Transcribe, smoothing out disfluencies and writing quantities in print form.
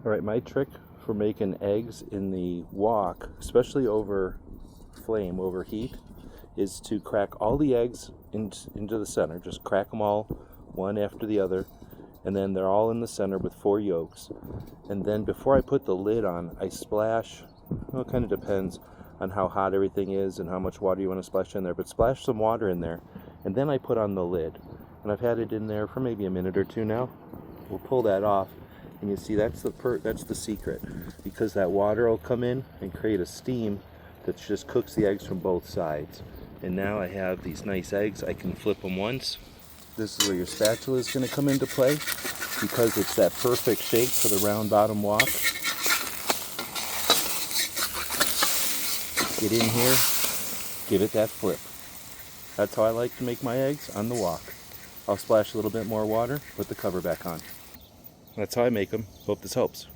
Alright, my trick for making eggs in the wok, especially over flame, over heat, is to crack all the eggs into the center. Just crack them all one after the other, and then they're all in the center with 4 yolks. And then before I put the lid on, I splash, well, it kind of depends on how hot everything is and how much water you want to splash in there, but splash some water in there, and then I put on the lid. And I've had it in there for maybe a minute or two now. We'll pull that off, and you see that's the secret, because that water will come in and create a steam that just cooks the eggs from both sides. And now I have these nice eggs. I can flip them once. This is where your spatula is going to come into play, because it's that perfect shape for the round bottom wok. Get in here, give it that flip. That's how I like to make my eggs on the wok. I'll splash a little bit more water, put the cover back on. That's how I make them. Hope this helps.